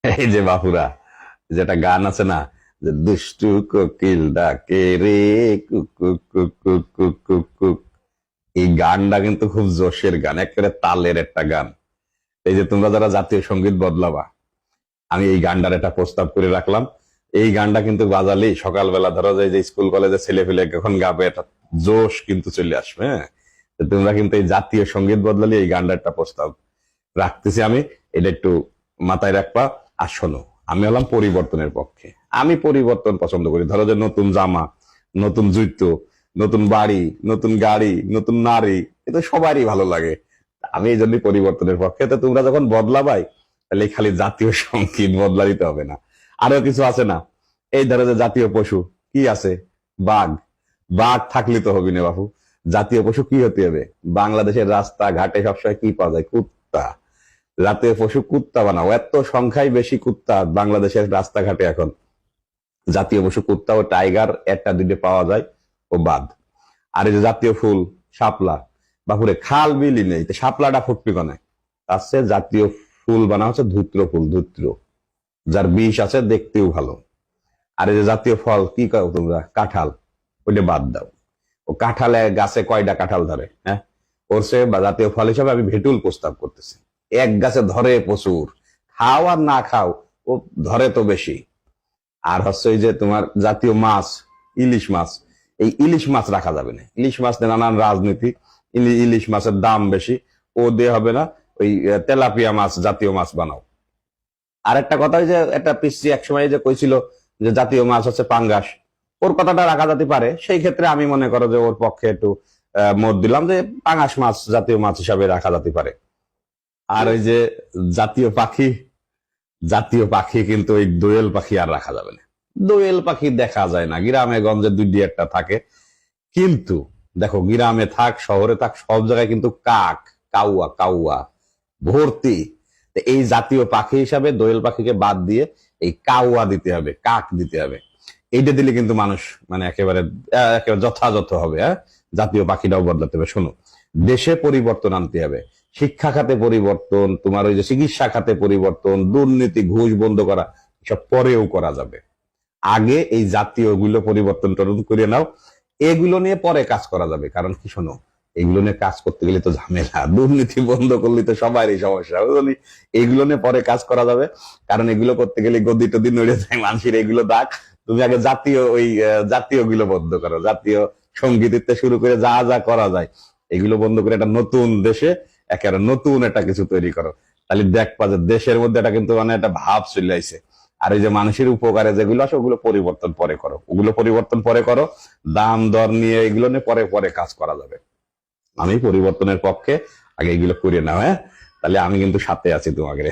এই যে বাপুরা, যেটা গান আছে না, যে দুষ্টু কোকিল ডাকে রে, cook cook cook cook cook cook cook. এই গানটা কিন্তু খুব জোশের গান, একেবারে তালের একটা গান। এই যে তোমরা যারা জাতীয় সঙ্গীত বদলাবা, আমি এই গানটার একটা প্রস্তাব করে রাখলাম। এই গানটা কিন্তু বাজালেই সকালবেলা ধরো যে স্কুল কলেজে ছেলে ফেলে এখন গাবে, একটা জোশ কিন্তু চলে আসবে। হ্যাঁ, তো তোমরা কিন্তু এই জাতীয় সঙ্গীত বদলালে এই গানটার একটা প্রস্তাব রাখতেছি আমি, এটা একটু মাথায় রাখবা। আর শোনো, আমি হলাম পরিবর্তনের পক্ষে। আমি পরিবর্তন পছন্দ করি। ধরো যে নতুন জামা, নতুন জুতো, নতুন বাড়ি, নতুন গাড়ি, নতুন নারী, এটা সবারই ভালো লাগে। আমি এই জন্যই পরিবর্তনের পক্ষে। তো তোমরা যখন বদলাবাই, তাহলে এই খালি জাতীয় সঙ্গীত বদলা দিতে হবে না, আরো কিছু আছে না। এই ধরো যে জাতীয় পশু কি আছে, বাঘ। বাঘ থাকলে তো হবি না বাবু। জাতীয় পশু কি হতে হবে? বাংলাদেশের রাস্তা ঘাটে সবসময় কি পাওয়া যায়? কুত্তা। জাতীয় পশু কুত্তা বানাও। এত সংখ্যায় বেশি কুত্তা বাংলাদেশের রাস্তাঘাটে এখন। জাতীয় পশু কুত্তা ও টাইগার একটা দুইটা পাওয়া যায়, ও বাদ। আর এই যে জাতীয় ফুল শাপলা, বাপুরে খাল বিলি নেই, তো শাপলাটা ফুটবি কনে? তার চেয়ে জাতীয় ফুল বানা হচ্ছে ধূত্র ফুল, ধূত্র, যার বিষ আছে, দেখতেও ভালো। আর এই যে জাতীয় ফল কি করো তোমরা? কাঁঠাল, ওইটা বাদ দাও। ও কাঁঠালে গাছে কয়টা কাঁঠাল ধরে? হ্যাঁ, ওর সে বা জাতীয় ফল হিসাবে আমি ভেটুল প্রস্তাব করতেছি। এক গাছে ধরে প্রচুর, খাও আর না খাও, ও ধরে তো বেশি। আর হচ্ছে ওই যে তোমার জাতীয় মাছ, ইলিশ মাছ। এই ইলিশ মাছ রাখা যাবে না, ইলিশ মাছ নিয়ে নানান রাজনীতি। ইলিশ মাছের দাম বেশি, ও দিয়ে হবে না। ওই তেলাপিয়া মাছ জাতীয় মাছ বানাও। আর একটা কথা, ওই যে একটা পিসি একসময় যে কইছিল যে জাতীয় মাছ হচ্ছে পাঙ্গাস, ওর কথাটা রাখা যেতে পারে। সেই ক্ষেত্রে আমি মনে করো যে ওর পক্ষে একটু মত দিলাম যে পাঙ্গাস মাছ জাতীয় মাছ হিসাবে রাখা যেতে পারে। আর ওই যে জাতীয় পাখি, জাতীয় পাখি কিন্তু ওই দোয়েল পাখি আর রাখা যাবে না। দোয়েল পাখি দেখা যায় না, গ্রামে গঞ্জে দুই একটা থাকে। কিন্তু দেখো, গ্রামে থাক শহরে থাক, সব জায়গায় কিন্তু কাক, কাউয়া কাউয়া ভর্তি। তো এই জাতীয় পাখি হিসাবে দোয়েল পাখিকে বাদ দিয়ে এই কাউয়া দিতে হবে, কাক দিতে হবে। এইটা দিলে কিন্তু মানুষ মানে একেবারে একেবারে যথাযথ হবে। হ্যাঁ, জাতীয় পাখিটাও বদলাতে হবে। শোনো, দেশে পরিবর্তন আনতে হবে। শিক্ষা খাতে পরিবর্তন, তোমার ওই যে চিকিৎসা খাতে পরিবর্তন, দুর্নীতি ঘুষ বন্ধ করা, সব পরেও করা যাবে। আগে এই জাতীয় গুলো পরিবর্তন করে নাও, এগুলো নিয়ে পরে কাজ করা যাবে। কারণ কি, শোনো, এগুলো নিয়ে কাজ করতে গেলে তো ঝামেলা, দুর্নীতি বন্ধ করলে তো সবারই সমস্যা, বুঝলি? এগুলো নিয়ে পরে কাজ করা যাবে। কারণ এগুলো করতে গেলে গদি টদি নড়ে যায় মানুষের, এগুলো দাগ। তুমি আগে জাতীয় ওই জাতীয় গুলো বন্ধ করো, জাতীয় সঙ্গীত থেকে শুরু করে যা যা করা যায় এগুলো বন্ধ করে একটা নতুন দেশে একেবারে নতুন একটা কিছু তৈরি করো। তাহলে দেখবা যে দেশের মধ্যে এটা কিন্তু মানে একটা ভাব চলে আসে। আর এই যে মানুষের উপকারে যেগুলো আছে ওগুলো পরিবর্তন পরে করো, ওগুলো পরিবর্তন পরে করো। দাম দর নিয়ে এগুলো নিয়ে পরে পরে কাজ করা যাবে। আমি পরিবর্তনের পক্ষে, আগে এগুলো করে নাও। হ্যাঁ, তাহলে আমি কিন্তু সাথে আছি তোমাকে।